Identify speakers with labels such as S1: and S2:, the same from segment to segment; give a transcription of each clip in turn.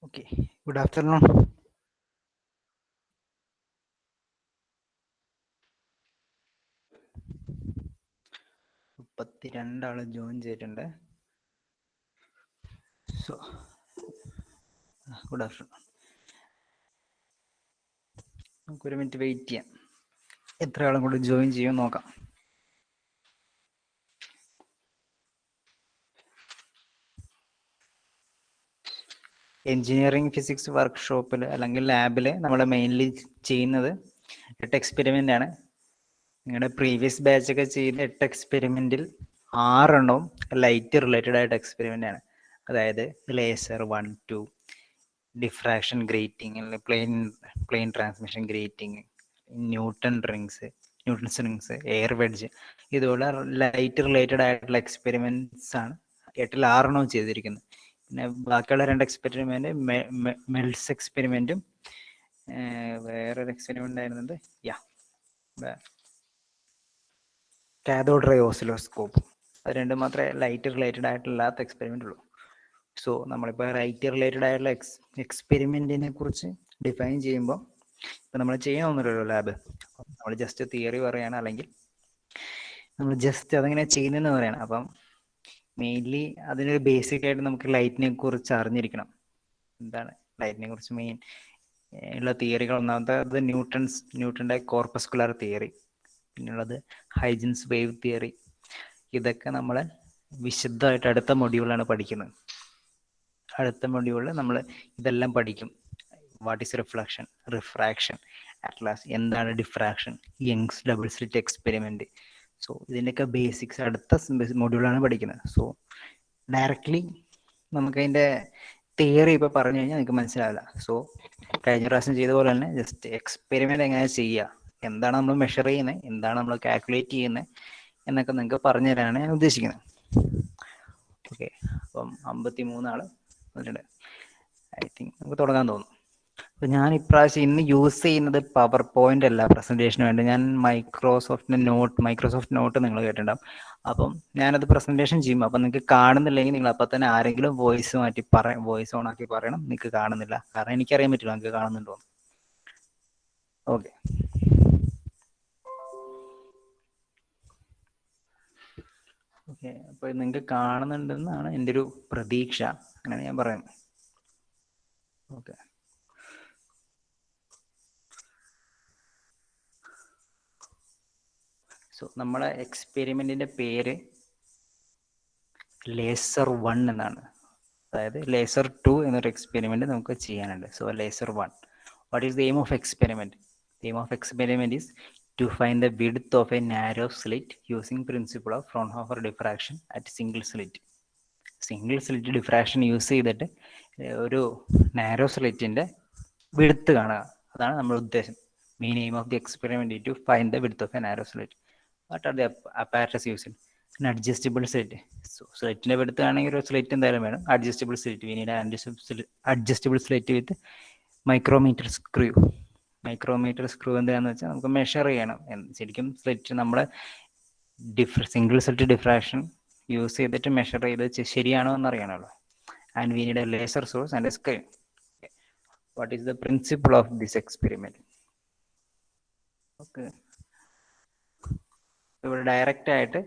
S1: Okay, good afternoon. രണ്ടാള് join ചെയ്തിട്ടുണ്ട്. So good afternoon. നമുക്കൊരു മിനിറ്റ് വെയിറ്റ് ചെയ്യാം. എത്ര ആളും കൂടി ജോയിൻ ചെയ്യും നോക്കാം. എഞ്ചിനീയറിംഗ് ഫിസിക്സ് വർക്ക്ഷോപ്പിൽ അല്ലെങ്കിൽ ലാബിൽ നമ്മൾ മെയിൻലി ചെയ്യുന്നത് 8 എക്സ്പെരിമെൻ്റ് ആണ്. നിങ്ങളുടെ പ്രീവിയസ് ബാച്ചൊക്കെ ചെയ്ത 8 എക്സ്പെരിമെൻറ്റിൽ 6 ലൈറ്റ് റിലേറ്റഡ് ആയിട്ട് എക്സ്പെരിമെൻ്റ് ആണ്. അതായത് laser 1, 2, diffraction grating, plane transmission grating, Newton's rings, air wedge, ഇതുപോലെ ലൈറ്റ് റിലേറ്റഡ് ആയിട്ടുള്ള എക്സ്പെരിമെൻറ്റ്സ് ആണ് 8ൽ 6 ചെയ്തിരിക്കുന്നത്. പിന്നെ ബാക്കിയുള്ള 2 എക്സ്പെരിമെൻറ്റ് മെൽസ് എക്സ്പെരിമെൻറ്റും വേറൊരു എക്സ്പെരിമെൻ്റ് ആയിരുന്നത് കാഥോഡ് റേ ഓസിലോസ്കോപ്പ്. അത് രണ്ടും മാത്രമേ ലൈറ്റ് റിലേറ്റഡ് ആയിട്ടില്ലാത്ത എക്സ്പെരിമെൻ്റ് ഉള്ളൂ. സോ നമ്മളിപ്പോൾ ലൈറ്റ് റിലേറ്റഡ് ആയിട്ടുള്ള എക്സ്പെരിമെൻറ്റിനെ കുറിച്ച് ഡിഫൈൻ ചെയ്യുമ്പോൾ ഇപ്പം നമ്മൾ ചെയ്യണമെന്നില്ലല്ലോ ലാബ്. നമ്മൾ ജസ്റ്റ് തിയറി പറയുകയാണ്, അല്ലെങ്കിൽ നമ്മൾ ജസ്റ്റ് അതെങ്ങനെ ചെയ്യുന്നതെന്ന് പറയണം. അപ്പം മെയിൻലി അതിനൊരു ബേസിക് ആയിട്ട് നമുക്ക് ലൈറ്റിനെ കുറിച്ച് അറിഞ്ഞിരിക്കണം. എന്താണ് ലൈറ്റിനെ കുറിച്ച് മെയിൻ ഉള്ള തിയറികൾ? ഒന്നാമത്തെ ന്യൂട്ടൻ്റെ കോർപ്പസ്കുലർ തിയറി, പിന്നുള്ളത് ഹൈജൻസ് വേവ് തിയറി. ഇതൊക്കെ നമ്മൾ വിശദമായിട്ട് അടുത്ത മൊഡ്യൂളാണ് പഠിക്കുന്നത്. അടുത്ത മൊഡ്യൂളിൽ നമ്മൾ ഇതെല്ലാം പഠിക്കും. What is reflection, refraction, atlas, എന്താണ് diffraction, Young's double slit experiment. So ഇതിൻ്റെയൊക്കെ ബേസിക്സ് അടുത്ത മൊഡ്യൂളാണ് പഠിക്കുന്നത്. സോ ഡയറക്റ്റ്ലി നമുക്കതിൻ്റെ തിയറി ഇപ്പോൾ പറഞ്ഞു കഴിഞ്ഞാൽ നിങ്ങൾക്ക് മനസ്സിലാവില്ല. സോ കഴിഞ്ഞ പ്രാവശ്യം ചെയ്ത പോലെ തന്നെ ജസ്റ്റ് എക്സ്പെരിമെൻ്റ് എങ്ങനെ ചെയ്യുക, എന്താണ് നമ്മൾ മെഷർ ചെയ്യുന്നത്, എന്താണ് നമ്മൾ കാൽക്കുലേറ്റ് ചെയ്യുന്നത് എന്നൊക്കെ നിങ്ങൾക്ക് പറഞ്ഞു തരാനാണ് ഞാൻ ഉദ്ദേശിക്കുന്നത്. ഓക്കെ, അപ്പം 53 ആൾ വന്നിട്ടുണ്ട്. ഐ തിങ്ക് നമുക്ക് തുടങ്ങാൻ തോന്നുന്നു. അപ്പോൾ ഞാൻ ഇപ്രാവശ്യം ഇന്ന് യൂസ് ചെയ്യുന്നത് പവർ പോയിന്റ് അല്ല പ്രസൻറ്റേഷന് വേണ്ടി. ഞാൻ മൈക്രോസോഫ്റ്റ് നോട്ട് നിങ്ങൾ കേട്ടിട്ടുണ്ടാവും. അപ്പം ഞാനത് പ്രസൻറ്റേഷൻ ചെയ്യും. അപ്പം നിങ്ങൾക്ക് കാണുന്നില്ലെങ്കിൽ നിങ്ങൾ അപ്പം തന്നെ ആരെങ്കിലും വോയിസ് ഓൺ ആക്കി പറയണം നിങ്ങൾക്ക് കാണുന്നില്ല. കാരണം എനിക്കറിയാൻ പറ്റില്ല നിങ്ങൾക്ക് കാണുന്നുണ്ടോ. ഓക്കെ, ഓക്കെ, അപ്പോൾ നിങ്ങൾക്ക് കാണുന്നുണ്ടെന്നാണ് എൻ്റെ ഒരു പ്രതീക്ഷ. അങ്ങനെയാണ് ഞാൻ പറയുന്നത്. ഓക്കെ, സോ നമ്മളെ എക്സ്പെരിമെൻറ്റിൻ്റെ പേര് ലേസർ 1 എന്നാണ്. അതായത് ലേസർ 2 എന്നൊരു എക്സ്പെരിമെൻറ്റ് നമുക്ക് ചെയ്യാനുണ്ട്. So laser 1, what is the aim of experiment? The aim of experiment is to find the width of a narrow slit using principle of Fraunhofer diffraction at single slit. Single slit diffraction use ചെയ്തിട്ട് ഒരു narrow സ്ലിറ്റിൻ്റെ width കാണുക. അതാണ് നമ്മുടെ ഉദ്ദേശം. Main aim of the experiment to find the width of a narrow slit. What are the apparatus used? Adjustable slit. So സ്ലിറ്റിൻ്റെ width ആണെങ്കിൽ ഒരു സ്ലിറ്റ് എന്തായാലും വേണം. Adjustable slit, we need adjustable slit with micrometer screw എന്താണെന്ന് വെച്ചാൽ നമുക്ക് measure ചെയ്യണം. ശരിക്കും സ്ലിറ്റ് നമ്മളെ സിംഗിൾ സ്ലിറ്റ് ഡിഫ്രാക്ഷൻ യൂസ് ചെയ്തിട്ട് മെഷർ ചെയ്ത് ശരിയാണോ എന്നറിയണമല്ലോ. And we need a laser source and a screen. What is the principle of this experiment? Okay, ഇവിടെ ഡയറക്റ്റ് ആയിട്ട്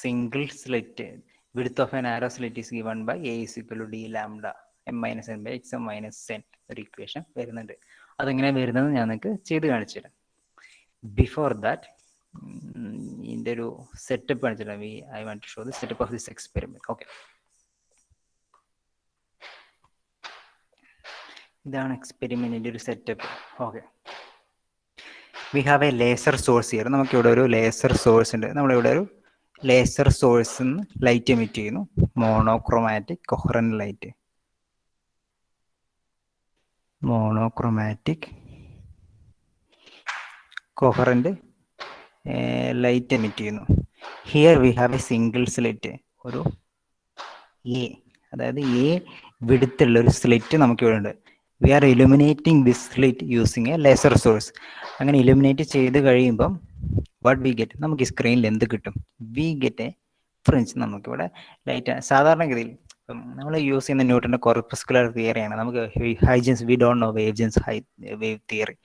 S1: single slit width of a narrow slit is given by a is equal to d lambda m minus N by X M minus n ഒരു equation വരുന്നുണ്ട്. അതെങ്ങനെ വരുന്നത് ഞാൻ നിങ്ങൾക്ക് ചെയ്ത് കാണിച്ചു തരാം. ബിഫോർ ദാറ്റ് ഇതിൻ്റെ ഒരു സെറ്റപ്പ് കാണിച്ചു തരാം. I want to show the setup of this experiment. Okay, ഇതാണ് എക്സ്പെരിമെൻറ്റിൻ്റെ ഒരു setup. Okay, we have a laser source here. നമുക്കിവിടെ ഒരു ലേസർ സോഴ്സ് ഉണ്ട്. നമ്മളിവിടെ ഒരു ലേസർ സോഴ്സിൽ നിന്ന് ലൈറ്റ് എമിറ്റ് ചെയ്യുന്നു. Monochromatic coherent light, monochromatic coherent light emit ചെയ്യുന്നു. Here we have a single slit, ഒരു എ, അതായത് എ വിഡ്ത്തുള്ള ഒരു സ്ലിറ്റ് നമുക്കിവിടെ ഉണ്ട്. We are illuminating this slit using a laser source. അങ്ങനെ ഇലുമിനേറ്റ് ചെയ്ത് കഴിയുമ്പം വാട്ട് വി ഗെറ്റ്, നമുക്ക് ഈ സ്ക്രീനിൽ എന്ത് കിട്ടും? We get a fringe. നമുക്കിവിടെ ലൈറ്റ് സാധാരണഗതിയിൽ നമ്മൾ യൂസ് ചെയ്യുന്ന ന്യൂട്ടന്റെ കോർപ്പസ്കുലർ തിയറിയാണ്. നമുക്ക് Huygens we don't know Huygens wave theory.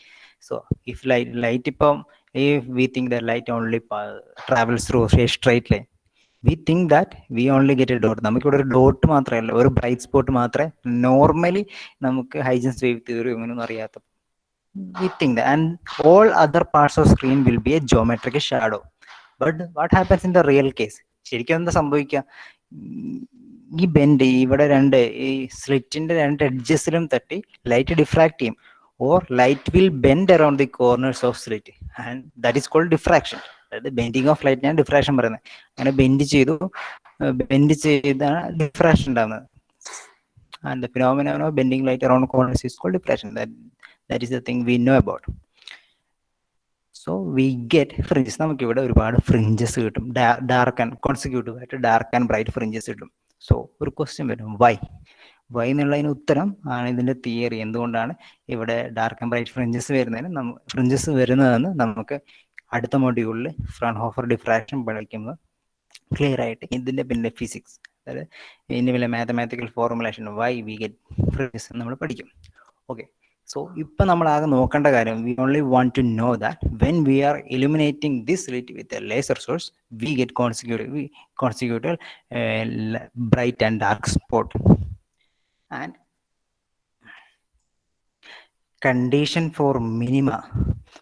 S1: So if light ഇപ്പം if we think that light only travels through a straight line, we think that we only get a dot. നമുക്കിവിടെ ഒരു dot മാത്രമല്ല, ഒരു bright spot മാത്രമേ normally നമുക്ക് Huygens wave theory അങ്ങനെയൊന്നും അറിയാത്ത. We think that, and all other parts of screen will be a geometric shadow. But what happens in the real case? ശരിക്കും എന്താ സംഭവിക്കുക? ഈ ബെൻഡ് ഇവിടെ ഈ സ്ലിറ്റിന്റെ രണ്ട് എഡ്ജസിലും തട്ടി ലൈറ്റ് ഡിഫ്രാക്ട് ചെയ്യും, or light will bend around the corners of slit, and that is called diffraction. അതായത് ബെൻഡിങ് ഓഫ് ലൈറ്റ് ഞാൻ ഡിഫ്രാക്ഷൻ പറയുന്നത്. അങ്ങനെ ബെൻഡ് ചെയ്താണ് ഡിഫ്രാക്ഷൻ ഉണ്ടാകുന്നത്. And the phenomenon of bending light around corners is called diffraction. That is the thing we know about. So we get fringes. നമുക്ക് ഇവിടെ ഒരുപാട് fringes കിട്ടും, ഡാർക്ക് ആൻഡ് കോൺസിക്യൂട്ടീവ് ആയിട്ട് ഡാർക്ക് ആൻഡ് ബ്രൈറ്റ് ഫ്രിഞ്ചസ് കിട്ടും. So ഒരു question വരും, Y എന്നുള്ളതിന് ഉത്തരം ആണ് ഇതിന്റെ തിയറി. എന്തുകൊണ്ടാണ് ഇവിടെ ഡാർക്ക് ആൻഡ് ബ്രൈറ്റ് ഫ്രിഞ്ചസ് വരുന്നതെന്ന് നമുക്ക് അടുത്ത മൊഡ്യൂളിൽ ഫ്രൺഹോഫർ ഡിഫ്രാക്ഷൻ പഠിക്കുമ്പോൾ ക്ലിയർ ആയിട്ട് ഇതിന്റെ പിന്നെ ഫിസിക്സ്, അതായത് ഇതിന്റെ വലിയ mathematical formulation why we get fringes നമ്മൾ പഠിക്കും. ഓക്കെ, സോ ഇപ്പൊ നമ്മൾ ആകെ നോക്കേണ്ട കാര്യം, we only want to know that when we are illuminating this light with a laser source we get consecutive bright and dark spot. And condition for minima.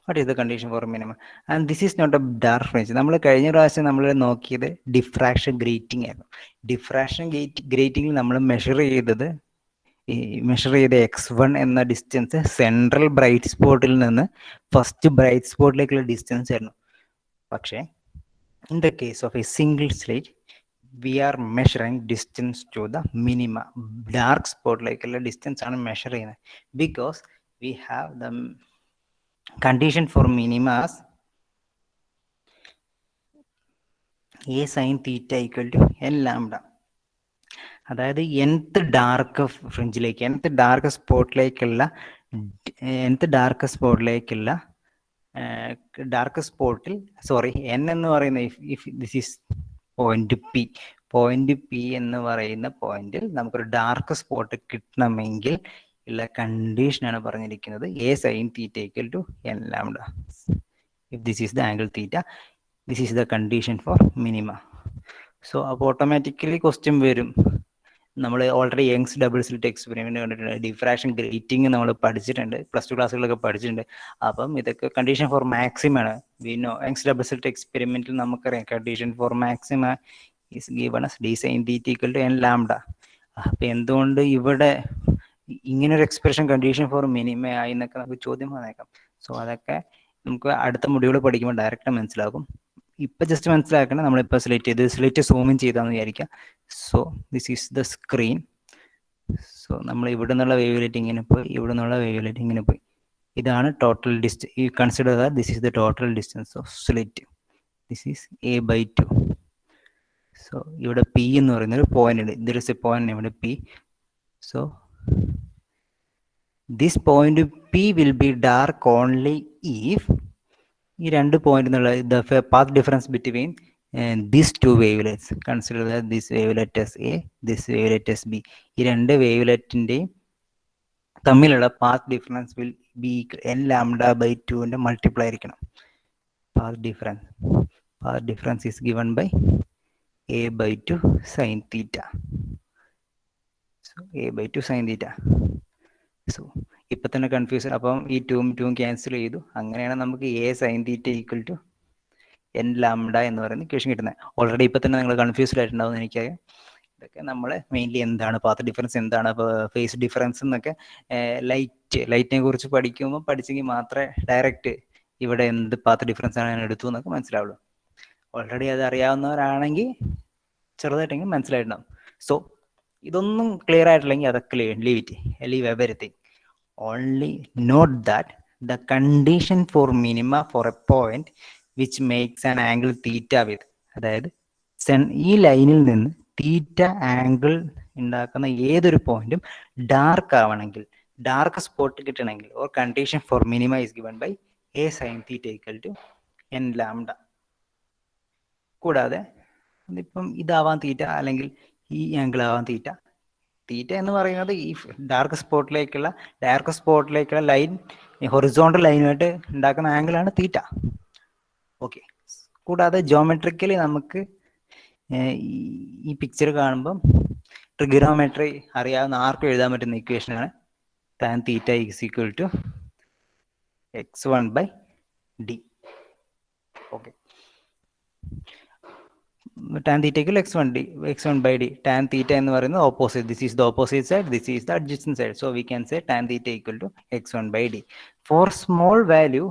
S1: What is the condition for minima? And this is not a dark fringe. നമ്മൾ കഴിഞ്ഞ പ്രാവശ്യം നമ്മൾ നോക്കിയത് diffraction grating ആയിരുന്നു. Diffraction ഗ്രേറ്റിംഗിൽ നമ്മൾ measure ചെയ്ത x1 എന്ന distance central bright സ്പോട്ടിൽ നിന്ന് ഫസ്റ്റ് ബ്രൈറ്റ് സ്പോട്ടിലേക്കുള്ള ഡിസ്റ്റൻസ് ആയിരുന്നു. പക്ഷേ in the case of A single slit we are measuring distance to the minima. Dark spot like distance ആണ് measure ചെയ്യുന്നത്, because we have the condition for minima as a sin theta equal to n lambda. അതായത് nth dark ഫ്രിഞ്ചിലേക്ക്, nth dark സ്പോട്ടിൽ sorry n എന്ന് പറയുന്ന if this is point P എന്ന് പറയുന്ന പോയിന്റിൽ നമുക്കൊരു ഡാർക്ക് സ്പോട്ട് കിട്ടണമെങ്കിൽ ഉള്ള കണ്ടീഷനാണ് പറഞ്ഞിരിക്കുന്നത് a sine theta equal to n lambda. If this is the angle theta, this is the condition for minima. So അപ്പോൾ ഓട്ടോമാറ്റിക്കലി ക്വസ്റ്റ്യൻ വരും. നമ്മൾ already Young's double slit experiment കണ്ടിട്ടുണ്ട്, ഡിഫ്രാക്ഷൻ ഗ്രേറ്റിംഗ് നമ്മൾ പഠിച്ചിട്ടുണ്ട്, പ്ലസ് ടു ക്ലാസ്സുകളൊക്കെ പഠിച്ചിട്ടുണ്ട്. അപ്പം ഇതൊക്കെ കണ്ടീഷൻ ഫോർ മാക്സിമം ആണ്. We know Young's double slit എക്സ്പെരിമെന്റിൽ നമുക്കറിയാം condition for maxima is given as d sine theta equal to n lambda. അപ്പൊ എന്തുകൊണ്ട് ഇവിടെ ഇങ്ങനൊരു എക്സ്പ്രഷൻ കണ്ടീഷൻ ഫോർ മിനിമ ആയി എന്നൊക്കെ നമുക്ക് ചോദ്യം വന്നേക്കാം. സോ അതൊക്കെ നമുക്ക് അടുത്ത മൊഡ്യൂൾ പഠിക്കുമ്പോൾ ഡയറക്റ്റ് മനസ്സിലാകും. ഇപ്പൊ ജസ്റ്റ് മനസ്സിലാക്കണം, നമ്മളിപ്പോൾ സ്ലിറ്റ് സൂമിൻ ചെയ്താന്ന് വിചാരിക്കാം. So this is the screen. So നമ്മൾ ഇവിടെ നിന്നുള്ള വേവ് ലൈറ്റ് ഇങ്ങനെ പോയി, ഇവിടെ നിന്നുള്ള വേവ് ലൈറ്റ് ഇങ്ങനെ പോയി. ഇതാണ് total distance. U consider that this is the total distance of slit. This is a/2. So ഇവിടെ പി എന്ന് പറയുന്ന ഒരു പോയിന്റ് ഉണ്ട്. ദിർ ഇസ് എ പോയിന്റ് ഇവിടെ P. So this point P will be dark only if ഈ രണ്ട് point എന്നുള്ള the path difference between these two wavelets, consider that this wavelet as A, this wavelet as B. ഈ രണ്ട് വേവ്ലെറ്റിന്റെയും തമ്മിലുള്ള path difference will be n lambda by 2 multiply ആയിരിക്കണം. Path difference is given by a/2 sin theta. So a/2 sin theta. So ഇപ്പൊ തന്നെ confusion. അപ്പം ഈ 2 cancel ചെയ്തു. അങ്ങനെയാണ് നമുക്ക് a sin theta equal to n lambda എന്ന് പറയുന്ന ഇക്വേഷൻ കിട്ടുന്നത്. ഓൾറെഡി ഇപ്പൊ തന്നെ നിങ്ങൾ കൺഫ്യൂസ്ഡ് ആയിട്ടുണ്ടാവും എനിക്കറിയാം. ഇതൊക്കെ നമ്മൾ മെയിൻലി എന്താണ് പാത്ത് ഡിഫറൻസ്, എന്താണ് ഫേസ് ഡിഫറൻസ് എന്നൊക്കെ ലൈറ്റിനെ കുറിച്ച് പഠിച്ചെങ്കിൽ മാത്രമേ ഡയറക്റ്റ് ഇവിടെ എന്ത് പാത്ത് ഡിഫറൻസ് ആണ് ഞാൻ എടുത്തു എന്നൊക്കെ മനസ്സിലാവുള്ളൂ. ഓൾറെഡി അത് അറിയാവുന്നവരാണെങ്കിൽ ചെറുതായിട്ടെങ്കിലും മനസ്സിലായിട്ടുണ്ടാവും. സോ ഇതൊന്നും ക്ലിയർ ആയിട്ടില്ലെങ്കിൽ അതൊക്കെ leave everything. Only note that the condition for minima for a point which makes an angle theta with, അതായത് ഈ ലൈനിൽ നിന്ന് തീറ്റ ആംഗിൾ ഉണ്ടാക്കുന്ന ഏതൊരു പോയിന്റും ഡാർക്ക് ആവണമെങ്കിൽ, ഡാർക്ക് സ്പോട്ട് കിട്ടണമെങ്കിൽ, or condition for minima is given by a sin theta equal to n lambda. കൂടാതെ ഇപ്പം ഇതാവാൻ തീറ്റ അല്ലെങ്കിൽ ഈ ആംഗിൾ ആവാൻ തീറ്റ, തീറ്റ എന്ന് പറയുന്നത് ഈ ഡാർക്ക് സ്പോട്ടിലേക്കുള്ള ലൈൻ ഹൊറിസോണ്ടൽ ലൈനുമായിട്ട് ഉണ്ടാക്കുന്ന ആംഗിളാണ് തീറ്റ. ഓക്കെ. കൂടാതെ ജോമെട്രിക്കലി നമുക്ക് ഈ പിക്ചർ കാണുമ്പം ട്രിഗണോമെട്രി അറിയാവുന്ന ആർക്കും എഴുതാൻ പറ്റുന്ന ഇക്വേഷനാണ് tan theta is equal to x1/d. Okay. tan theta equal x1/d. Tan theta എന്ന് പറയുന്നത് opposite. This is the opposite side. This is the adjacent side. So we can say tan theta equal to x1/d. For small value,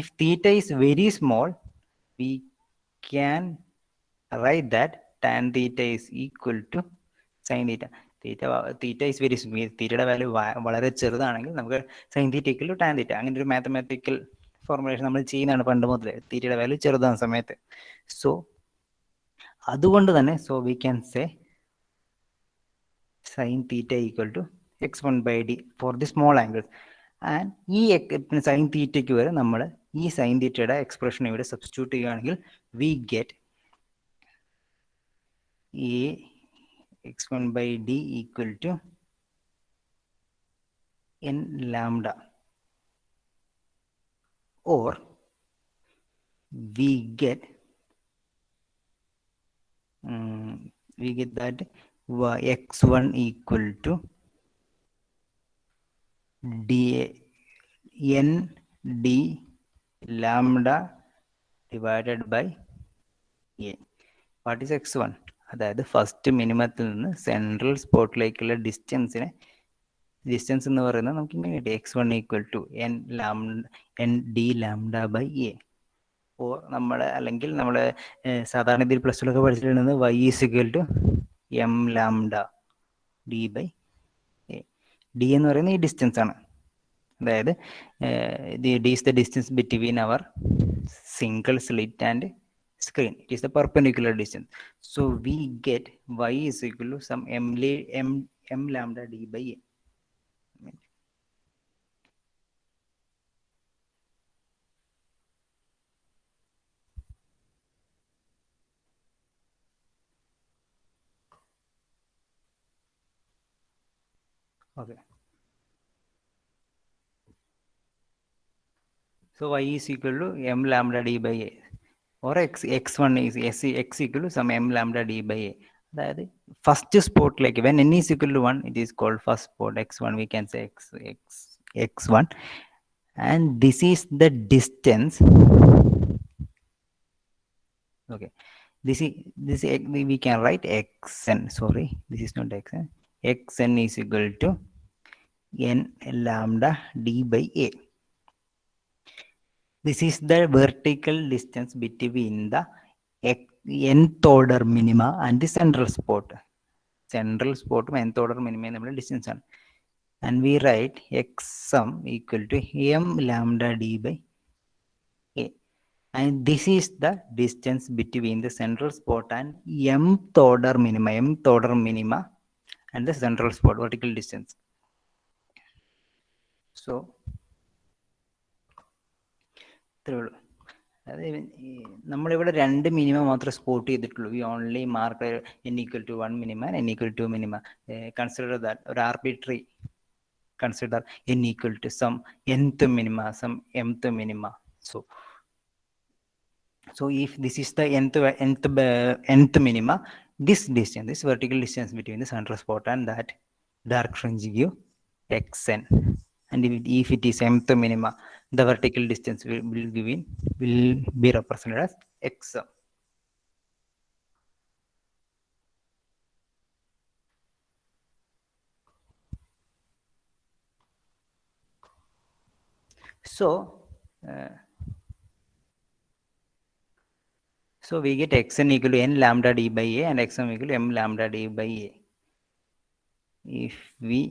S1: if theta is very small, we can write that tan theta is equal to sin theta. Theta is very small. തീറ്റയുടെ value വളരെ ചെറുതാണെങ്കിൽ നമുക്ക് sine theta equal to tan theta. അങ്ങനെ ഒരു mathematical formulation നമ്മൾ ചെയ്യുന്നതാണ് പണ്ട് മുതലേ, തീറ്റയുടെ വാല്യൂ ചെറുതാകുന്ന സമയത്ത്. സോ അതുകൊണ്ട് തന്നെ we can say sine theta equal to x1/d for the small angles. And ഈ സൈൻ തീറ്റയ്ക്ക് വരെ നമ്മൾ ഈ സൈൻ തീറ്റയുടെ എക്സ്പ്രഷൻ ഇവിടെ സബ്സ്റ്റിറ്റ്യൂട്ട് ചെയ്യുകയാണെങ്കിൽ we get a x1/d equal to n lambda, or we get that x1 equal to d n d lambda divided by a. What is x1? അതായത് first മിനിമത്തിൽ നിന്ന് സെൻട്രൽ സ്പോട്ടിലേക്കുള്ള ഡിസ്റ്റൻസ് എന്ന് പറയുന്നത് നമുക്ക് ഇങ്ങനെ കിട്ടി, x1 equal to n d lambda by a. അല്ലെങ്കിൽ നമ്മൾ സാധാരണ ഇതിൽ പ്ലസ് ടു ഒക്കെ പഠിച്ചിട്ടുണ്ടെന്ന് y is equal to m lambda d by a. D എന്ന് പറയുന്നത് ഈ ഡിസ്റ്റൻസ് ആണ്. അതായത് d is the distance between our single slit and screen. It is the perpendicular distance. So we get y is equal to some m lambda d by a. Okay. So y is equal to m lambda d by a, or x1 is x equal to some m lambda d by a. അതായത് first സ്പോട്ടിലേക്ക് when n is equal to 1, it is called first spot x1. We can say x1, and this is the distance. Okay, this we can write xn. Sorry, this is not xn. Xn is equal to n lambda d by a. This is the vertical distance between the nth order minima and the central spot. Central spot nth order minima നമ്മുടെ distance ആണ്. And we write x sum equal to m lambda d by a. And this is the distance between the central spot and mth order minima and the central spot, vertical distance. So ഇത്രേ ഉള്ളൂ. അതായത് നമ്മളിവിടെ രണ്ട് minimum മാത്രമേ spot ചെയ്തിട്ടുള്ളൂ. V only mark n equal to 1 minima and n equal to minima. Consider that ഒരു arbitrary, consider n equal to some nth minima, some mth minima. So if this is the nth minima, this distance, this vertical distance between the central spot and that dark fringe give xn. And if it is mth minima, the vertical distance will be represented as x. So we get xn equal to n lambda d by a and xm equal to m lambda d by a. If we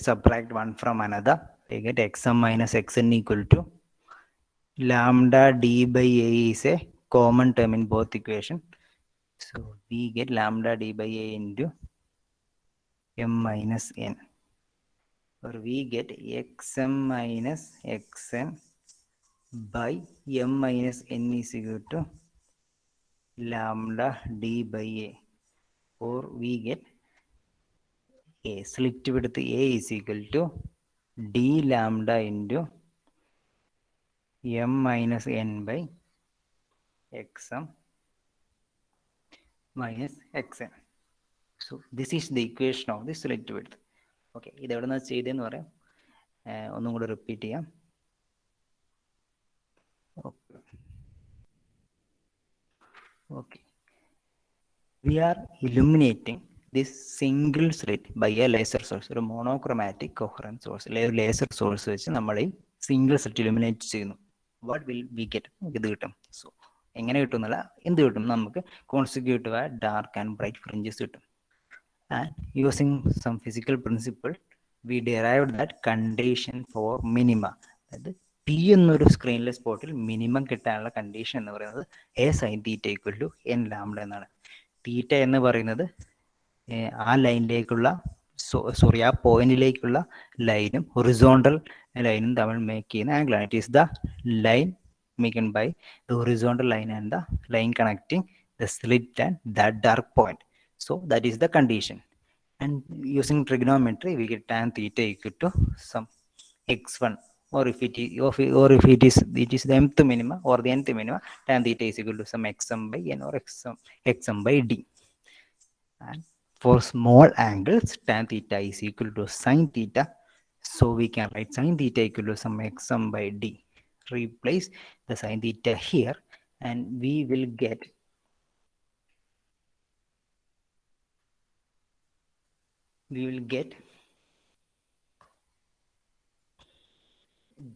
S1: subtract one from another, we get xm minus xn equal to lambda d by a is a common term in both equations. So we get lambda d by a into m minus n, or we get xm minus xn by m minus n is equal to lambda d by a. or we get a slit width A is equal to d lambda into m minus n by xm minus xn. So this is the equation of the slit width. Okay, ഇത് എവിടെ നിന്ന് ചെയ്തതെന്ന് പറയാം, ഒന്നും കൂടെ repeat ചെയ്യാം. Okay, we are illuminating this single slit by a laser source. ഒരു monochromatic കോഹറൻറ്റ് source, ഒരു ലേസർ സോഴ്സ് വെച്ച് നമ്മൾ ഈ സിംഗിൾ സ്ലിറ്റ് ഇലുമിനേറ്റ് ചെയ്യുന്നു. What will we get? ഇത് കിട്ടും. സോ എങ്ങനെ കിട്ടും എന്നല്ല, എന്ത് കിട്ടും? നമുക്ക് കോൺസിക്യൂട്ടീവ് ആയ ഡാർക്ക് ആൻഡ് ബ്രൈറ്റ് ഫ്രിഞ്ചസ് കിട്ടും. And using some physical principle we derived that condition for minima. അതായത് പി എന്നൊരു സ്ക്രീനിലെ സ്പോട്ടിൽ മിനിമം കിട്ടാനുള്ള കണ്ടീഷൻ എന്ന് പറയുന്നത് a sine theta equal to n lambda എന്നാണ്. തീറ്റ എന്ന് പറയുന്നത് ആ ലൈനിലേക്കുള്ള സോറി ആ പോയിന്റിലേക്കുള്ള ലൈനും ഹൊറിസോണ്ടൽ ലൈനും തമ്മിൽ മേക്ക് ചെയ്യുന്ന ആംഗിളാണ്. ഇറ്റ് ഈസ് ദ ലൈൻ മേക്കൺ by the horizontal line and the line connecting the slit and that dark point. So that is the condition, and using trigonometry we get tan theta equal to some x1, or if it is the mth minima or the nth minima, tan theta is equal to some xm by n or xm by d. And for small angles tan theta is equal to sin theta, so we can write sin theta equal to some xm by d. Replace the sin theta here and we will get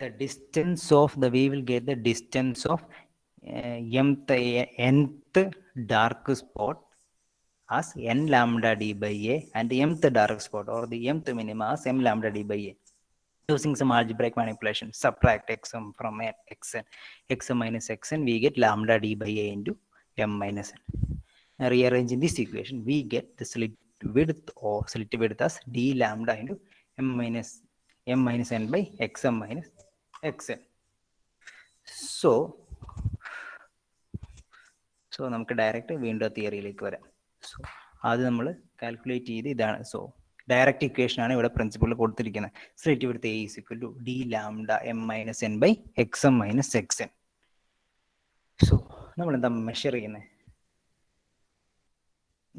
S1: the distance of the distance of nth dark spot as n lambda d by a, and the mth dark spot or the mth minima as m lambda d by a. Using some algebraic manipulation, subtract xm from xn, xm minus xn, we get lambda d by a into m minus n. Rearranging this equation, we get the slit width as d lambda into m minus n by xm minus xn. So നമുക്ക് direct വീണ്ടും തിയറിയിലേക്ക് വരാം. So ആദ്യം നമ്മൾ calculate ചെയ്ത് ഇതാണ്. So direct equation ആണ് ഇവിടെ principle കൊടുത്തിരിക്കുന്നത്. Slit width A is equal to d lambda m minus n by xm minus xn. So നമ്മൾ എന്താ മെഷർ ചെയ്യുന്നത്?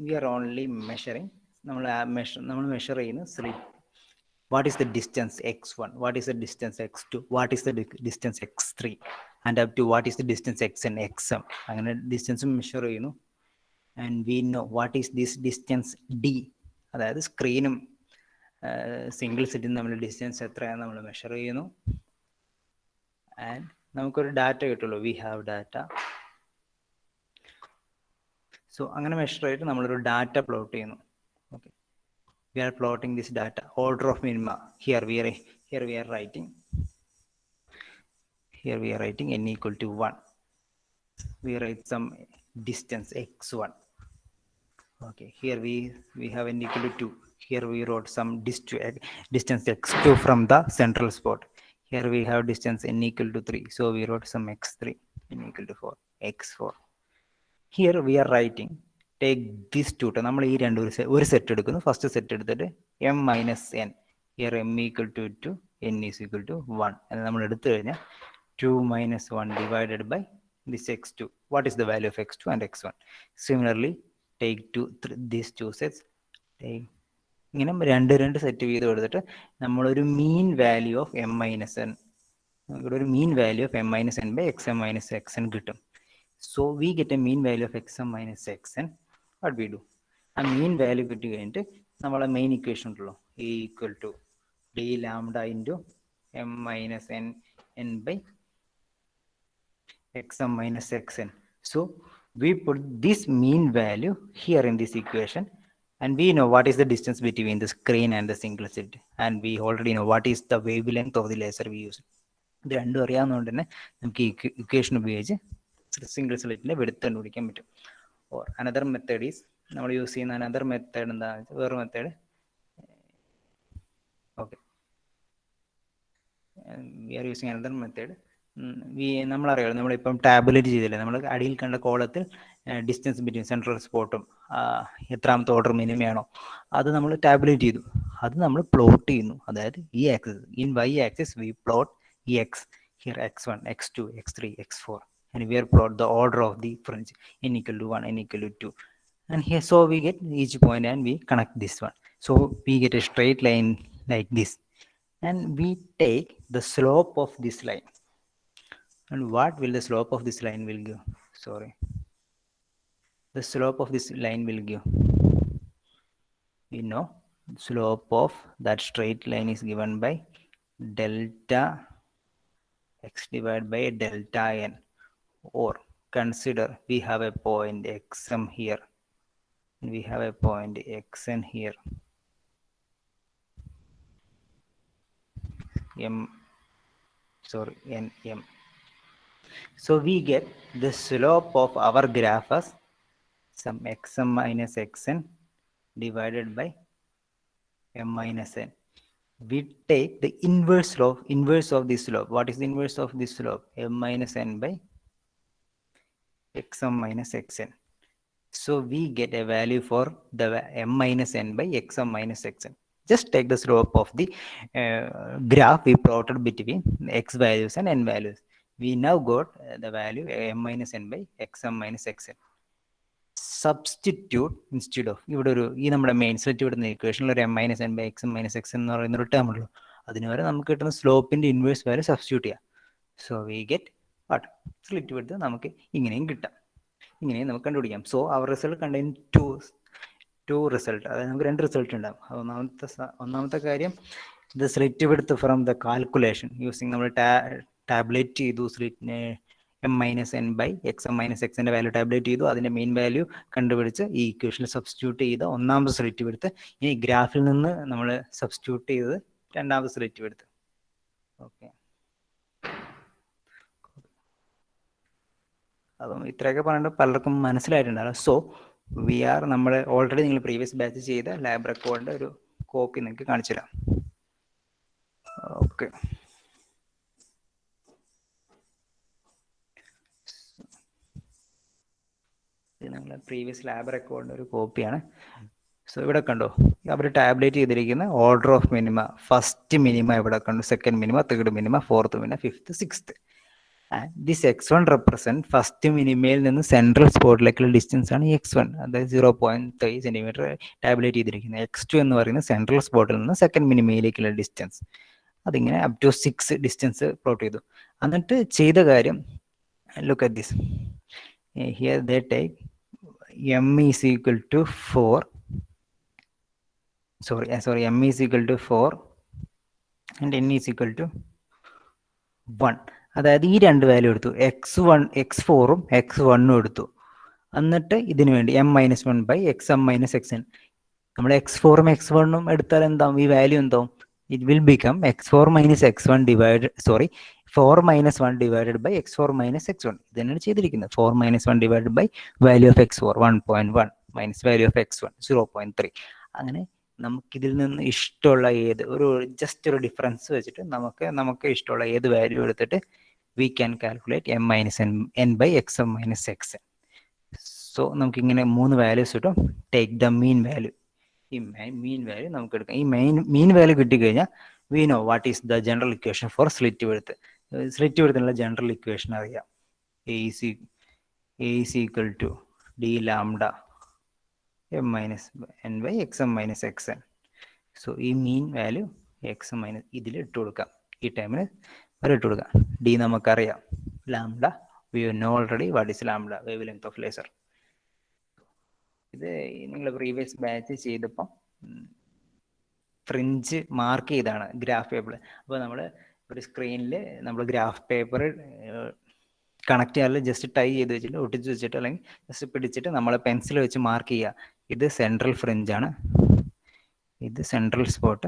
S1: we are only measuring, നമ്മൾ മെഷർ ചെയ്യുന്ന slit. what is the distance x1, what is the distance x2, what is the distance x3, and up to what is the distance xn xm, അങ്ങനെ distance measure ചെയ്യുന്നു. and we know what is this distance d, അതായത് സ്ക്രീനും single സെറ്റും തമ്മിൽ distance എത്രയാണ് നമ്മൾ measure ചെയ്യുന്നു. And നമുക്കൊരു data കിട്ടുള്ളൂ, വി ഹാവ് ഡാറ്റ. സോ അങ്ങനെ മെഷർ ചെയ്തിട്ട് നമ്മളൊരു ഡാറ്റ പ്ലോട്ട് ചെയ്യുന്നു. Okay, we are plotting this data, order of minima. Here we are writing n equal to 1. we write some distance x1. okay, here we have n equal to 2. here we wrote some distance x2 from the central spot. here we have distance n equal to 3, so we wrote some x3, n equal to 4, x4. here we are writing, take this two, നമ്മൾ ഈ രണ്ട് ഒരു set എടുക്കുന്നു. First set എടുത്തിട്ട് m minus n, here m equal to 2, n is equal to 1 എന്ന് നമ്മൾ എടുത്തു കഴിഞ്ഞാൽ 2 minus 1 divided by this x2. what is the value of x2 and x1? similarly take these two sets, ഇങ്ങനെ രണ്ട് set ചെയ്ത് കൊടുത്തിട്ട് നമ്മളൊരു mean value of m minus n, ഇവിടെ ഒരു mean value of m minus n by xm minus xn കിട്ടും. so we get a mean value of xm minus xn. what we do, ആ mean value കിട്ടി കഴിഞ്ഞിട്ട് നമ്മളെ main equation ഉണ്ടല്ലോ, a equal to d lambda into m minus n by xm minus xn. so we put this mean value here in this equation, and we know what is the distance between the screen and the single slit, and we already know what is the wavelength of the laser we use. ഇത് രണ്ടും അറിയാവുന്നതുകൊണ്ട് തന്നെ നമുക്ക് ഈ equation ഉപയോഗിച്ച് single സ്ലിറ്റിന്റെ width കണ്ടുപിടിക്കാൻ പറ്റും. Or another method is, നമ്മൾ use ചെയ്യുന്ന അനദർ മെത്തേഡ് എന്താണെന്ന് വെച്ചാൽ വേറെ method. Okay, we are using another method. നമ്മളറിയാലോ, നമ്മളിപ്പം ടാബുലേറ്റ് ചെയ്തില്ലേ, നമ്മൾ അടിയിൽ കണ്ട കോളത്തിൽ ഡിസ്റ്റൻസ് ബിറ്റ്വീൻ സെൻട്രൽ സ്പോട്ടും എത്രാമത്തെ ഓർഡർ മിനിമയാണോ അത് നമ്മൾ ടാബുലേറ്റ് ചെയ്തു. അത് നമ്മൾ പ്ലോട്ട് ചെയ്യുന്നു. അതായത് ഈ axis, in y axis we plot ഈ x, here x1, x2, x3, x4, and we are plot the order of the fringe n equal to 1, n equal to 2, and here so we get each point and we connect this one, so we get a straight line like this, and we take the slope of this line. And what will the slope of this line will give? Sorry, the slope of this line will give, we know slope of that straight line is given by delta x divided by delta n, or consider we have a point xm here, and we have a point xn here, nm. So we get the slope of our graph as some xm minus xn divided by m minus n. We take the inverse of this slope. What is the inverse of this slope? M minus n by xm minus xn. So we get a value for the m minus n by xm minus xn. Just take the slope of the graph we plotted between x values and n values. We now got the value m minus n by xm minus xn. Substitute instead of, ഇവിടെ ഒരു ഈ നമ്മുടെ main slit വിടുന്ന ഇക്വേഷനിൽ ഒരു m minus N by x minus x എന്ന് പറയുന്ന ഒരു ടേം ഉള്ളൂ. അതിന് വരെ നമുക്ക് കിട്ടുന്ന സ്ലോപ്പിന്റെ ഇൻവേഴ്സ് വാല്യൂ സബ്സ്റ്റിറ്റ്യൂട്ട് ചെയ്യാം. So we get what, slit width നമുക്ക് ഇങ്ങനെയും കിട്ടാം, ഇങ്ങനെയും നമുക്ക് കണ്ടുപിടിക്കാം. So our result contain two result, അതായത് നമുക്ക് രണ്ട് റിസൾട്ട് ഉണ്ടാകും. ഒന്നാമത്തെ കാര്യം, the slit width from the calculation using നമ്മൾ ടാബ്ലേറ്റ് ചെയ്തു slit M minus N by X M minus എക്സിന്റെ വാല്യൂ ടാബ്ലേറ്റ് ചെയ്തു, അതിന്റെ മെയിൻ വാല്യൂ കണ്ടുപിടിച്ച് ഈ ഇക്വേഷനിൽ സബ്സ്റ്റിറ്റ്യൂട്ട് ചെയ്ത് ഒന്നാമത് സ്ലിറ്റ് എടുത്ത്, ഇനി ഗ്രാഫിൽ നിന്ന് നമ്മൾ സബ്സ്റ്റിറ്റ്യൂട്ട് ചെയ്ത് രണ്ടാമത് സ്ലിറ്റ് എടുത്ത്. ഓക്കെ, അപ്പം ഇത്രയൊക്കെ പറഞ്ഞിട്ട് പലർക്കും മനസ്സിലായിട്ടുണ്ടാകും. സോ വി ആർ, നമ്മൾ ഓൾറെഡി നിങ്ങൾ പ്രീവിയസ് ബാച്ച് ചെയ്ത ലാബ് റെക്കോർഡിന്റെ ഒരു കോപ്പി നിങ്ങൾക്ക് കാണിച്ചു തരാം. ഓക്കെ, നിങ്ങളുടെ പ്രീവിയസ് ലാബ് റെക്കോർഡിന്റെ ഒരു കോപ്പിയാണ്. സോ ഇവിടെ കണ്ടോ, അവർ ടാബ്ലേറ്റ് ചെയ്തിരിക്കുന്ന order of minima, first minima ഇവിടെ കണ്ടു, second minima, third minima, fourth minima, fifth, sixth. This x1 represent first മിനിമയിൽ നിന്ന് സെൻട്രൽ സ്പോട്ടിലേക്കുള്ള ഡിസ്റ്റൻസ് ആണ് x1, അതായത് 0.3 സെന്റിമീറ്റർ ടാബ്ലേറ്റ് ചെയ്തിരിക്കുന്നത്. x2 എന്ന് പറയുന്നത് സെൻട്രൽ സ്പോട്ടിൽ നിന്ന് സെക്കൻഡ് മിനിമയിലേക്കുള്ള ഡിസ്റ്റൻസ്. അതിങ്ങനെ അപ് ടു 6 ഡിസ്റ്റൻസ് പ്ലോട്ട് ചെയ്തു. എന്നിട്ട് ചെയ്ത കാര്യം, look at this, here they take m is equal to 4, m is equal to 4 and n is equal to 1. അതായത് ഈ രണ്ട് വാല്യൂ എടുത്തു, x4ഉം x1ഉം എടുത്തു. എന്നിട്ട് ഇതിനു വേണ്ടി m minus 1 by xm minus xn, നമ്മൾ x4ഉം x1ഉം എടുത്താൽ എന്താവും, ഈ വാല്യൂ എന്താവും, it will become x4 minus x1 4 minus 1 divided by x4 minus x1. ഇത് തന്നെയാണ് ചെയ്തിരിക്കുന്നത്. 4 minus 1 divided by value of x4 1.1 minus value of x1 0.3. അങ്ങനെ നമുക്കിതിൽ നിന്ന് ഇഷ്ടമുള്ള ഏത് ജസ്റ്റ് ഒരു ഡിഫറൻസ് വെച്ചിട്ട് നമുക്ക് ഇഷ്ടമുള്ള ഏത് വാല്യൂ എടുത്തിട്ട് we can calculate m minus n by xm minus xn. So നമുക്കിങ്ങനെ 3 വാല്യൂസ് കിട്ടും. ടേക്ക് ദ മീൻ വാല്യൂ, ഈ മീൻ വാല്യൂ നമുക്ക് എടുക്കാം. ഈ മീൻ വാല്യൂ കിട്ടിക്കഴിഞ്ഞാൽ we know what is the general equation for slit വിഡ്ത്തിനുള്ള ജനറൽ ഇക്വേഷൻ അറിയാം. a is equal to d lambda m minus n by xm minus xn. So ഈ mean value X minus ഇതിൽ ഇട്ട് കൊടുക്കാം, ഈ ടൈമിന് വരെ ഇട്ട് കൊടുക്കാം. ഡി നമുക്കറിയാം, lambda we know already what is lambda, wave length of laser. ഇത് നിങ്ങൾ പ്രീവിയസ് ബാച്ച് ചെയ്തപ്പം ഫ്രിഞ്ച് മാർക്ക് ചെയ്താണ് ഗ്രാഫ് പേപ്പർ. അപ്പോൾ നമ്മൾ ഒരു സ്ക്രീനിൽ നമ്മൾ ഗ്രാഫ് പേപ്പർ കണക്ട് ചെയ്യാറില്ല, ജസ്റ്റ് ടൈ ചെയ്ത് വെച്ചിട്ട് ഒട്ടിച്ച് വെച്ചിട്ട് അല്ലെങ്കിൽ ജസ്റ്റ് പിടിച്ചിട്ട് നമ്മൾ പെൻസിൽ വെച്ച് മാർക്ക് ചെയ്യുക. ഇത് സെൻട്രൽ ഫ്രിഞ്ച് ആണ്, ഇത് സെൻട്രൽ സ്പോട്ട്.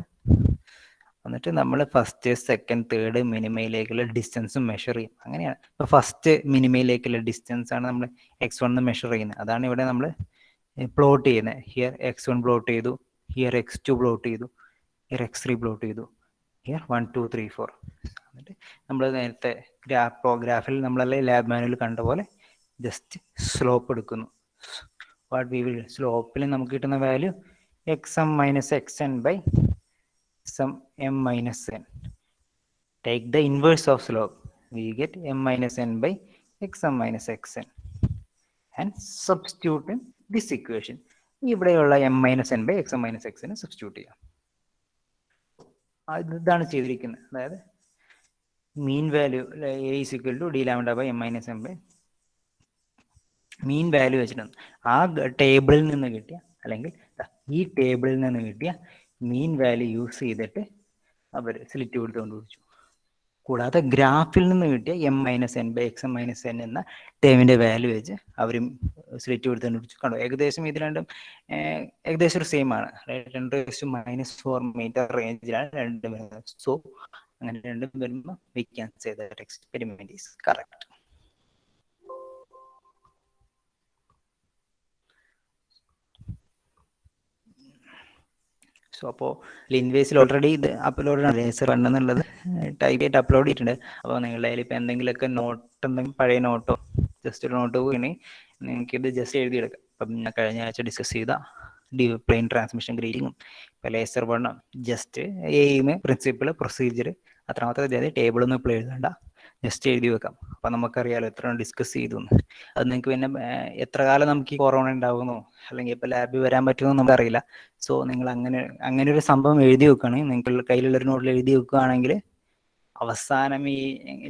S1: എന്നിട്ട് നമ്മൾ ഫസ്റ്റ് സെക്കൻഡ് തേർഡ് മിനിമയിലേക്കുള്ള ഡിസ്റ്റൻസും മെഷർ ചെയ്യും. അങ്ങനെയാണ്. ഇപ്പോൾ ഫസ്റ്റ് മിനിമയിലേക്കുള്ള ഡിസ്റ്റൻസ് ആണ് നമ്മൾ x1 മെഷർ ചെയ്യുന്നത്. അതാണ് ഇവിടെ നമ്മൾ പ്ലോട്ട് ചെയ്യുന്നത്. ഹിയർ x1 പ്ലോട്ട് ചെയ്തു, ഹിയർ x2 പ്ലോട്ട് ചെയ്തു, ഹിയർ x3 പ്ലോട്ട് ചെയ്തു, ഹിയർ 1 2 3 4. എന്നിട്ട് നമ്മൾ നേരത്തെ ഗ്രാഫിൽ നമ്മളല്ലേ ലാബ് മാനുവൽ കണ്ട പോലെ ജസ്റ്റ് സ്ലോപ്പ് എടുക്കുന്നു. വാട്ട് വി വിൽ സ്ലോപ്പിൽ നമുക്ക് കിട്ടുന്ന value xm minus xn by some m minus n. Take the inverse of slope. We get m minus n by xm minus xn and substitute in this equation. ഇവിടെയുള്ള m minus n by xm minus xn substitute ചെയ്യാം. ഇതാണ് ചെയ്തിരിക്കുന്നത്. അതായത് mean value a is equal to d lambda by m minus n by mean value വെച്ചിട്ടുണ്ട്. ആ ടേബിളിൽ നിന്ന് കിട്ടിയ അല്ലെങ്കിൽ ഈ ടേബിളിൽ നിന്ന് കിട്ടിയ മീൻ വാല്യൂ യൂസ് ചെയ്തിട്ട് അവർ സ്ലിറ്റ് കൊടുത്ത് കണ്ടുപിടിച്ചു. കൂടാതെ ഗ്രാഫിൽ നിന്ന് കിട്ടിയ M minus N by X M minus N എന്ന ടേമിന്റെ വാല്യൂ വെച്ച് അവരും സ്ലിറ്റ് കൊടുത്ത് കണ്ടുപിടിച്ചു. കണ്ടു, ഏകദേശം ഇത് രണ്ടും ഏകദേശം ഒരു സെയിം ആണ്. 10⁻⁴ മീറ്റർ റേഞ്ചിലാണ് രണ്ടും വരുന്നത്. സോ അങ്ങനെ രണ്ടും വരുമ്പോൾ V can say that experiment is correct. So അപ്പോൾ ലിൻവേസിൽ ഓൾറെഡി ഇത് അപ്ലോഡ് ആണ്, ലേസർ 1 എന്നുള്ളത് ടൈപ്പ് ചെയ്തിട്ട് അപ്ലോഡ് ചെയ്തിട്ടുണ്ട്. അപ്പോൾ നിങ്ങളുടെ കയ്യിൽ ഇപ്പോൾ എന്തെങ്കിലുമൊക്കെ നോട്ട്, എന്തെങ്കിലും പഴയ നോട്ടോ ജസ്റ്റ് ഒരു നോട്ട് പോവുകയാണെങ്കിൽ നിങ്ങൾക്ക് ഇത് ജസ്റ്റ് എഴുതിയെടുക്കാം. അപ്പം ഞാൻ കഴിഞ്ഞ ആഴ്ച ഡിസ്കസ് ചെയ്ത പ്ലെയിൻ ട്രാൻസ്മിഷൻ ഗ്രേഡിങ്ങും ഇപ്പോൾ laser 1 just aim, principle, procedure അത്രമാത്രം അതായത് ടേബിളൊന്നും ഇപ്പോൾ എഴുതണ്ട, ജസ്റ്റ് എഴുതി വെക്കാം. അപ്പം നമുക്കറിയാലോ എത്ര ഡിസ്കസ് ചെയ്തു എന്ന്. അത് നിങ്ങൾക്ക് പിന്നെ എത്ര കാലം നമുക്ക് ഈ കൊറോണ ഉണ്ടാകുന്നു അല്ലെങ്കിൽ ഇപ്പോൾ ലാബിൽ വരാൻ പറ്റുമോ നമുക്കറിയില്ല. സോ നിങ്ങൾ അങ്ങനെ ഒരു സംഭവം എഴുതി വെക്കുകയാണെങ്കിൽ, നിങ്ങൾക്ക് കയ്യിലുള്ളൊരു നോട്ടിൽ എഴുതി വെക്കുകയാണെങ്കിൽ അവസാനം ഈ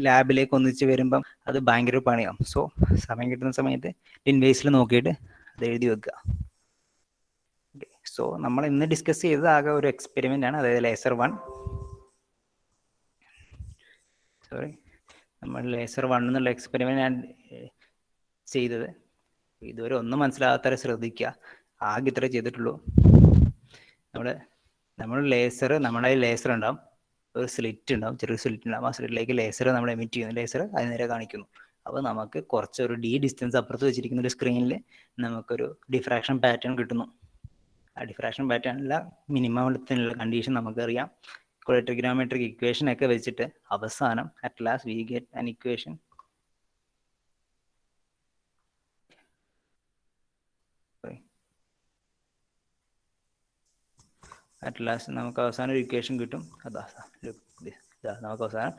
S1: ലാബിലേക്ക് ഒന്നിച്ച് വരുമ്പം അത് ഭയങ്കര പണിയാവും. സോ സമയം കിട്ടുന്ന സമയത്ത് ഇൻവേസിൽ നോക്കിയിട്ട് അത് എഴുതി വെക്കുക. സോ നമ്മൾ ഇന്ന് ഡിസ്കസ് ചെയ്തത് ആകെ ഒരു എക്സ്പെരിമെന്റ് ആണ്, അതായത് ലേസർ 1. സോറി, നമ്മൾ ലേസർ 1 എന്നുള്ള എക്സ്പെരിമെന്റ് ഞാൻ ചെയ്തത്. ഇതുവരെ ഒന്നും മനസ്സിലാകാത്തവരെ ശ്രദ്ധിക്കുക, ആകെ ഇത്രേ ചെയ്തിട്ടുള്ളൂ. നമ്മൾ ലേസർ, നമ്മുടെ ലേസർ ഉണ്ടാവും, ഒരു സ്ലിറ്റ് ഉണ്ടാവും, ചെറിയ സ്ലിറ്റ് ഉണ്ടാവും. ആ സ്ലിറ്റിലേക്ക് ലേസർ നമ്മൾ എമിറ്റ് ചെയ്യുന്നു, ലേസർ അതിന് നേരെ കാണിക്കുന്നു. അപ്പോൾ നമുക്ക് കുറച്ചൊരു ഡിസ്റ്റൻസ് അപ്പുറത്ത് വെച്ചിരിക്കുന്ന ഒരു സ്ക്രീനിൽ നമുക്കൊരു ഡിഫ്രാക്ഷൻ പാറ്റേൺ കിട്ടുന്നു. ആ ഡിഫ്രാക്ഷൻ പാറ്റേണിലുള്ള മിനിമത്തിനുള്ള കണ്ടീഷൻ നമുക്കറിയാം. ട്രിഗണോമെട്രിക് ഇക്വേഷൻ ഒക്കെ വെച്ചിട്ട് അവസാനം at last we get an equation at last നമുക്ക് അവസാനം ഒരു ഇക്വേഷൻ കിട്ടും. നമുക്ക് അവസാനം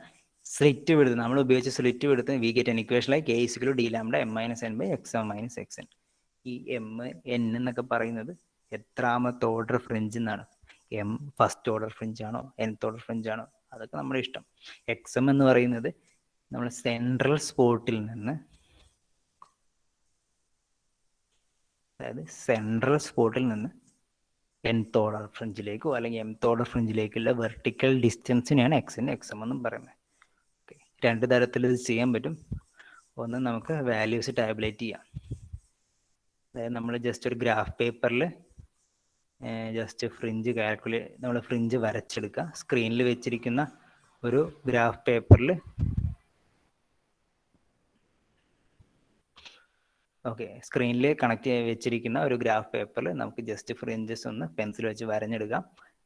S1: സ്ലിറ്റ് വിടുത്ത്, നമ്മൾ ഉപയോഗിച്ച് slit width we get an equation like a = d lambda m minus n by xm minus xn. ഈ എം എൻ എന്നൊക്കെ പറയുന്നത് എത്രാമത്തെ ഓർഡർ ഫ്രിഞ്ച് എന്നാണ്. എം ഫസ്റ്റ് ഓർഡർ ഫ്രിഞ്ച് ആണോ nth ഓർഡർ ഫ്രിഞ്ച് ആണോ അതൊക്കെ നമ്മുടെ ഇഷ്ടം. എക്സം എന്ന് പറയുന്നത് നമ്മൾ സെൻട്രൽ സ്പോട്ടിൽ നിന്ന്, അതായത് സെൻട്രൽ സ്പോട്ടിൽ നിന്ന് nth ഓർഡർ ഫ്രിഞ്ചിലേക്കോ അല്ലെങ്കിൽ mth ഓർഡർ ഫ്രിഞ്ചിലേക്കുള്ള വെർട്ടിക്കൽ ഡിസ്റ്റൻസിനെയാണ് എക്സം എന്നും പറയുന്നത്. ഓക്കെ, രണ്ട് തരത്തിൽ ഇത് ചെയ്യാൻ പറ്റും. ഒന്ന് നമുക്ക് വാല്യൂസ് ടാബുലേറ്റ് ചെയ്യാം. അതായത് നമ്മൾ ജസ്റ്റ് ഒരു ഗ്രാഫ് പേപ്പറിൽ ജസ്റ്റ് ഫ്രിഞ്ച് നമ്മൾ ഫ്രിഞ്ച് വരച്ചെടുക്കുക. സ്ക്രീനിൽ വെച്ചിരിക്കുന്ന ഒരു ഗ്രാഫ് പേപ്പറിൽ സ്ക്രീനിൽ കണക്ട് വെച്ചിരിക്കുന്ന ഒരു ഗ്രാഫ് പേപ്പറിൽ നമുക്ക് ജസ്റ്റ് ഫ്രിഞ്ചസ് ഒന്ന് പെൻസിൽ വെച്ച് വരഞ്ഞെടുക്കാം.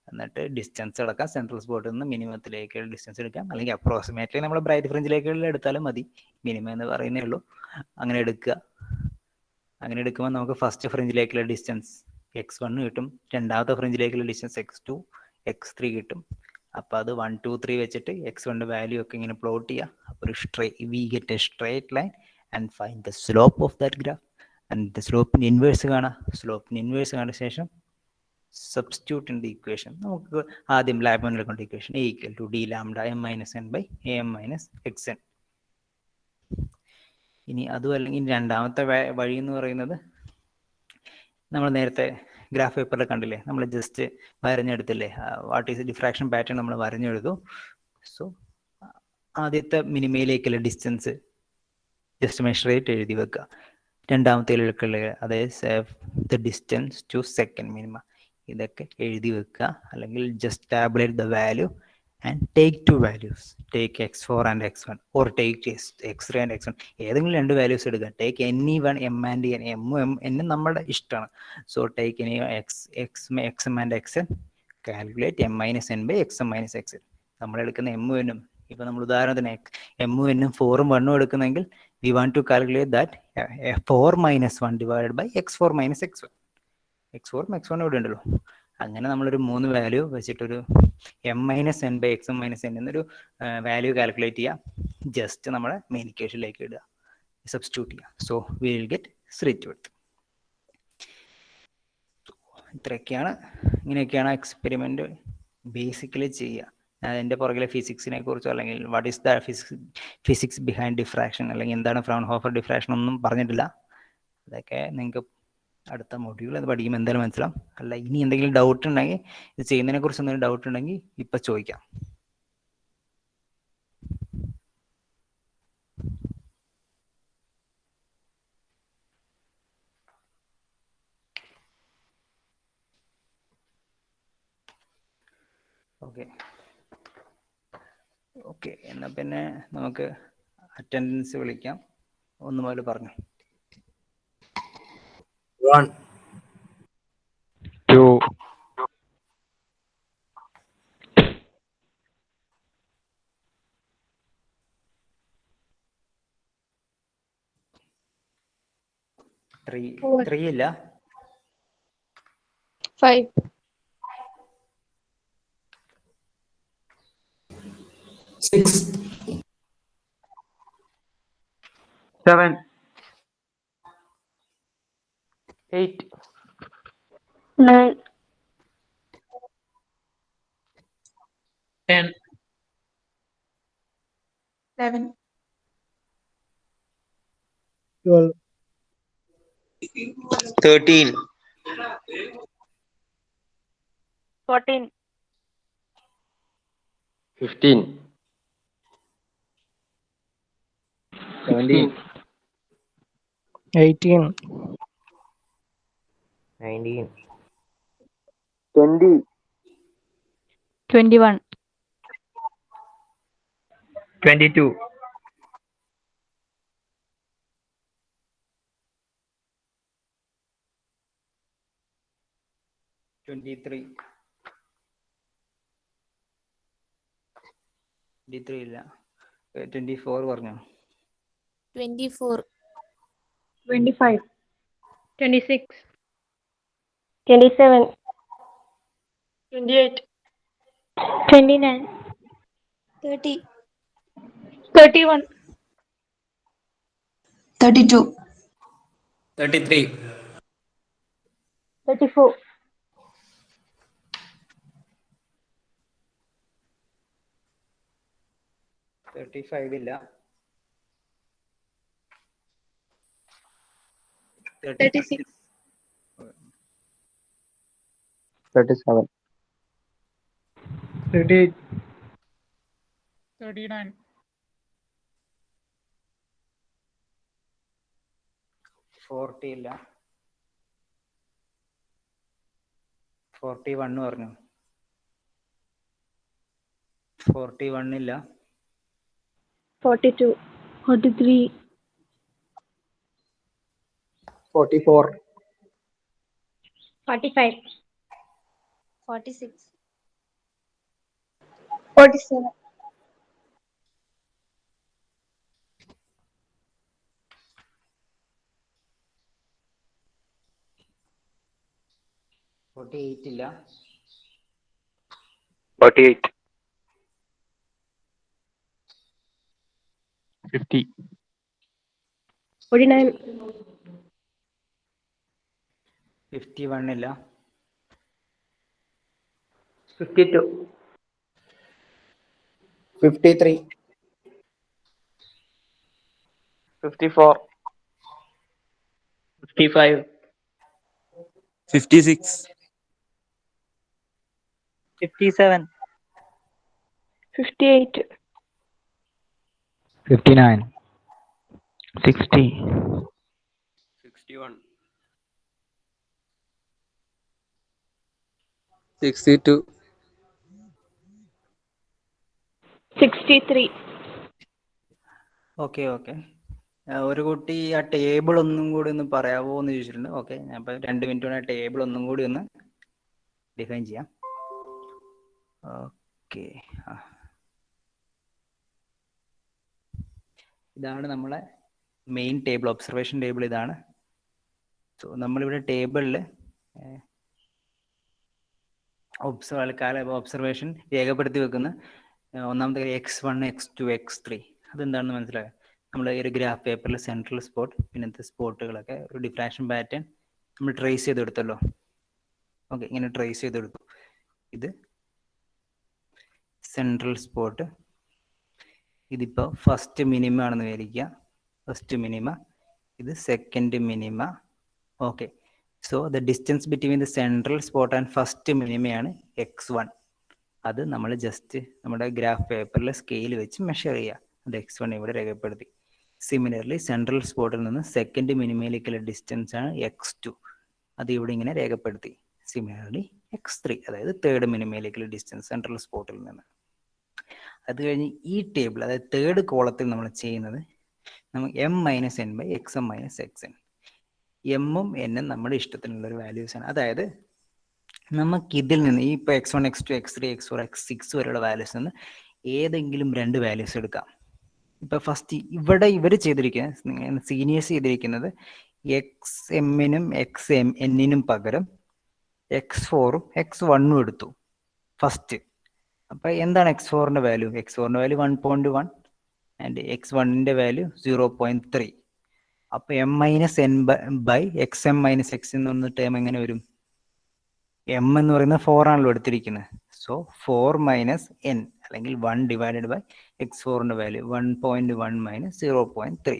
S1: എന്നിട്ട് ഡിസ്റ്റൻസ് അടക്കാം, സെൻട്രൽ സ്പോട്ടിൽ നിന്ന് മിനിമത്തിലേക്ക് ഡിസ്റ്റൻസ് എടുക്കാം, അല്ലെങ്കിൽ അപ്രോക്സിമേറ്റ്ലി നമ്മൾ ബ്രൈറ്റ് ഫ്രിഞ്ചിലേക്കുള്ള എടുത്താലും മതി, മിനിമം എന്ന് പറയുന്നേ ഉള്ളൂ. അങ്ങനെ എടുക്കുക. അങ്ങനെ എടുക്കുമ്പോൾ നമുക്ക് ഫസ്റ്റ് ഫ്രിഞ്ചിലേക്കുള്ള ഡിസ്റ്റൻസ് x1 കിട്ടും, രണ്ടാമത്തെ ഫ്രിഞ്ചിലേക്കുള്ള ഡിസ്റ്റൻസ് x2, x3 കിട്ടും. അപ്പോൾ അത് 1 2 3 വെച്ചിട്ട് x1 വാല്യൂ ഒക്കെ ഇങ്ങനെ പ്ലോട്ട് ചെയ്യുക. അപ്പോൾ ഒരു V get A straight line and find the slope of that graph, and the slope in inverse കാണുക ശേഷം substitute in the equation. നമുക്ക് ആദ്യം ലാബ് മാനുവൽ കൊണ്ട് equation a = d lambda m minus n by am minus xn. ഇനി അതും അല്ലെങ്കിൽ രണ്ടാമത്തെ വഴി എന്ന് പറയുന്നത് നമ്മൾ നേരത്തെ ഗ്രാഫ് പേപ്പറിൽ കണ്ടില്ലേ, നമ്മൾ ജസ്റ്റ് വരഞ്ഞെടുത്തില്ലേ, വാട്ട് ഈസ് ഡിഫ്രാക്ഷൻ പാറ്റേൺ നമ്മൾ വരഞ്ഞെടുത്തു. സോ ആദ്യത്തെ മിനിമയിലേക്കുള്ള ഡിസ്റ്റൻസ് ജസ്റ്റ് മെഷർ ചെയ്തിട്ട് എഴുതി വെക്കുക. രണ്ടാമത്തേക്കുള്ള അതായത് the distance to second minima ഇതൊക്കെ എഴുതി വെക്കുക. അല്ലെങ്കിൽ just tabulate the value and take two values, take x4 and x1 or take x3 and x1, ഏതെങ്കിലും രണ്ട് വാല്യൂസ് എടുക്കുക. Take any one m and n, എന്നും നമ്മുടെ ഇഷ്ടമാണ്. So take any xm and xn, calculate m minus n by xm minus xn. നമ്മൾ എടുക്കുന്ന m നും ഇപ്പൊ നമ്മൾ ഉദാഹരണത്തിന് എമ്മും എന്നും 4ഉം 1ഉം എടുക്കുന്നെങ്കിൽ we want to calculate that 4 minus 1 divided by x4 minus x1. x4 x1 ഇവിടെ ഉണ്ടല്ലോ. അങ്ങനെ നമ്മളൊരു 3 വാല്യൂ വെച്ചിട്ടൊരു m minus N by x minus n എന്നൊരു വാല്യൂ കാൽക്കുലേറ്റ് ചെയ്യുക. ജസ്റ്റ് നമ്മളെ മെയിൻ ഇക്വേഷനിലേക്ക് ഇടുക, സബ്സ്റ്റിറ്റ്യൂട്ട് ചെയ്യുക. So we will get slit width. ഇങ്ങനെയൊക്കെയാണ് എക്സ്പെരിമെന്റ് ബേസിക്കലി ചെയ്യുക. അതിൻ്റെ പുറകിലെ ഫിസിക്സിനെ കുറിച്ചോ അല്ലെങ്കിൽ what is the physics behind diffraction അല്ലെങ്കിൽ എന്താണ് ഫ്രൗൺഹോഫർ ഡിഫ്രാക്ഷൻ ഒന്നും പറഞ്ഞിട്ടില്ല. അതൊക്കെ നിങ്ങൾക്ക് അടുത്ത മൊഡ്യൂൾ അത് പഠിക്കുമ്പോൾ എന്തായാലും മനസ്സിലാവും. അല്ല ഇനി എന്തെങ്കിലും ഡൗട്ട് ഉണ്ടെങ്കിൽ, ഇത് ചെയ്യുന്നതിനെ കുറിച്ച് എന്തെങ്കിലും ഡൗട്ട് ഉണ്ടെങ്കിൽ ഇപ്പം ചോദിക്കാം. ഓക്കെ എന്നാൽ പിന്നെ നമുക്ക് അറ്റൻഡൻസ് വിളിക്കാം. 1 മുതൽ പറഞ്ഞു.
S2: 1 2
S1: 3 ഇല്ല.
S3: 5
S2: 6 7 8
S3: 9
S2: 10
S3: 11
S2: 12 13
S3: 14
S2: 15 17
S4: 18
S2: 19 20
S3: 21
S2: 22
S1: 23 ഇല്ല. 24 പറഞ്ഞോ.
S3: 24
S5: 25 26
S3: 27
S5: 28
S3: 29 30
S5: 31
S3: 32
S2: 33
S3: 34
S1: 35 ഇല്ല.
S5: 36
S2: 37
S4: 38
S5: 39
S1: 40 ഇല്ല. 41 പറഞ്ഞു. 41 ഇല്ല.
S3: 42 43
S2: 44
S3: 45 46
S5: 47
S1: 48 ഇല്ല.
S2: 48 50
S3: 49
S1: 51 ഇല്ല.
S2: 52 53 54 55 56
S4: 57
S3: 58
S4: 59 60
S2: 61 62
S3: 63
S1: ഓക്കെ. ഒരു കുട്ടി ആ ടേബിൾ ഒന്നും കൂടി ഒന്ന് പറയാവോ എന്ന് ചോദിച്ചിട്ടുണ്ട്. ഓക്കെ, ഞാൻ ഇപ്പം 2 മിനിറ്റ് കൊണ്ട് ആ ടേബിൾ ഒന്നും കൂടി ഒന്ന് ഡിഫൈൻ ചെയ്യാം. ഓക്കെ, ഇതാണ് നമ്മളെ മെയിൻ ടേബിൾ, ഒബ്സർവേഷൻ ടേബിൾ ഇതാണ്. സോ നമ്മളിവിടെ ടേബിളിൽ ഒബ്സർവേഷൻ രേഖപ്പെടുത്തി വെക്കുന്ന ഒന്നാമത്തെ x1 x2 x3 അതെന്താണെന്ന് മനസ്സിലായോ? നമ്മൾ ഈ ഒരു ഗ്രാഫ് പേപ്പറിൽ സെൻട്രൽ സ്പോട്ട് പിന്നത്തെ സ്പോട്ടുകളൊക്കെ ഒരു ഡിഫ്രാക്ഷൻ പാറ്റേൺ നമ്മൾ ട്രേസ് ചെയ്തെടുത്തല്ലോ. ഓക്കെ, ഇങ്ങനെ ട്രേസ് ചെയ്തെടുത്തു. ഇത് സെൻട്രൽ സ്പോട്ട്, ഇതിപ്പോൾ ഫസ്റ്റ് മിനിമ ആണെന്ന് വിചാരിക്കുക, ഫസ്റ്റ് മിനിമ, ഇത് second minima. Okay, so the distance between the central spot and first മിനിമയാണ് x1. അത് നമ്മൾ ജസ്റ്റ് നമ്മുടെ ഗ്രാഫ് പേപ്പറിൽ സ്കെയിൽ വെച്ച് മെഷർ ചെയ്യുക. അത് x1 ഇവിടെ രേഖപ്പെടുത്തി. സിമിലർലി സെൻട്രൽ സ്പോട്ടിൽ നിന്ന് സെക്കൻഡ് മിനിമയിലേക്കുള്ള ഡിസ്റ്റൻസ് ആണ് x2, അത് ഇവിടെ ഇങ്ങനെ രേഖപ്പെടുത്തി. സിമിലർലി x3, അതായത് തേർഡ് മിനിമയിലേക്കുള്ള ഡിസ്റ്റൻസ് സെൻട്രൽ സ്പോട്ടിൽ നിന്ന്. അത് കഴിഞ്ഞ് ഈ ടേബിൾ, അതായത് തേർഡ് കോളത്തിൽ നമ്മൾ ചെയ്യുന്നത് നമുക്ക് m-n/xm-xn. എമ്മും എന്നും നമ്മുടെ ഇഷ്ടത്തിനുള്ള ഒരു വാല്യൂസ് ആണ്. അതായത് നമുക്ക് ഇതിൽ നിന്ന് ഈ ഇപ്പോൾ x1 x2 x3 x4 x6 വരെയുള്ള വാല്യൂസ് നിന്ന് ഏതെങ്കിലും രണ്ട് വാല്യൂസ് എടുക്കാം. ഇപ്പൊ ഫസ്റ്റ് ഇവിടെ ഇവർ ചെയ്തിരിക്കുന്നത്, സീനിയേഴ്സ് ചെയ്തിരിക്കുന്നത് xm-നും xn-നും പകരം x4ഉം x1ഉം എടുത്ു ഫസ്റ്റ്. അപ്പൊ എന്താണ് x4ന്റെ വാല്യൂ? x4ന്റെ വാല്യൂ 1.1 ആൻഡ് x1ന്റെ വാല്യൂ 0.3. അപ്പൊ m-n/xm-x എന്ന ടേം എങ്ങനെ വരും? m എന്ന് പറയുന്നത് 4 ആണല്ലോ എടുത്തിരിക്കുന്നത്. സോ 4 - n അല്ലെങ്കിൽ 1 ഡിവൈഡഡ് ബൈ x4ന്റെ വാല്യൂ 1.1 - 0.3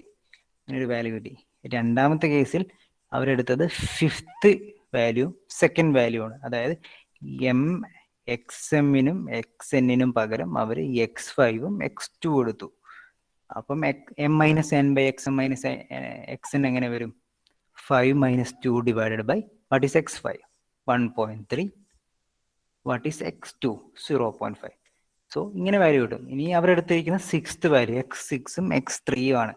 S1: ഒരു വാല്യൂ കിട്ടി. രണ്ടാമത്തെ കേസിൽ അവരെടുത്തത് ഫിഫ്ത്ത് വാല്യൂ, സെക്കൻഡ് വാല്യൂ ആണ്. അതായത് xm-നും xn-നും പകരം അവർ x5ഉം x2 എടുത്തു. അപ്പം m-n/xm-xn എങ്ങനെ വരും? 5 - 2 divided by what is x5? 1.3. What is x2? 0.5. So ഇങ്ങനെ വാല്യൂ കിട്ടും. ഇനി അവരെടുത്തിരിക്കുന്ന സിക്സ്ത് വാല്യൂ x6ഉം x3ഉം ആണ്.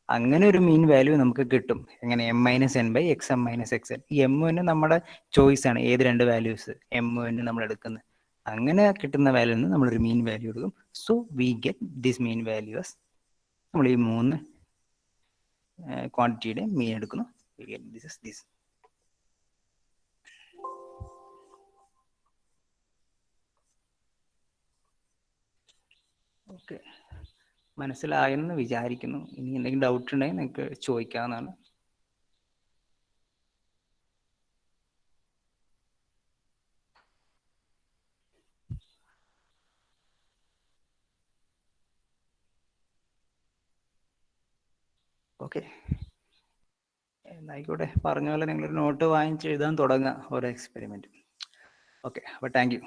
S1: അങ്ങനെ ഒരു മീൻ വാല്യൂ നമുക്ക് കിട്ടും. എങ്ങനെ? m-n/xm-xn. ഈ m-ന് നമ്മുടെ ചോയ്സ് ആണ്, ഏത് രണ്ട് വാല്യൂസ് m-ന് നമ്മൾ എടുക്കുന്നത്. അങ്ങനെ കിട്ടുന്ന വാല്യൂന്ന് നമ്മളൊരു മീൻ വാല്യൂ എടുക്കും. So we get this mean values. നമ്മൾ ഈ മൂന്ന് ക്വാണ്ടിറ്റിയുടെ മീൻ എടുക്കുന്നു. We get this is this. Okay, മനസ്സിലായെന്ന് വിചാരിക്കുന്നു. ഇനി എന്തെങ്കിലും ഡൗട്ട് ഉണ്ടെങ്കിൽ നിങ്ങൾക്ക് ചോദിക്കാവുന്നതാണ്. ഓക്കെ, എന്നായിക്കോട്ടെ. പറഞ്ഞ പോലെ നിങ്ങളൊരു നോട്ട് വാങ്ങിച്ച് എഴുതാൻ തുടങ്ങുക ഓരോ എക്സ്പെരിമെൻറ്റ്. ഓക്കെ, അപ്പോൾ താങ്ക് യു.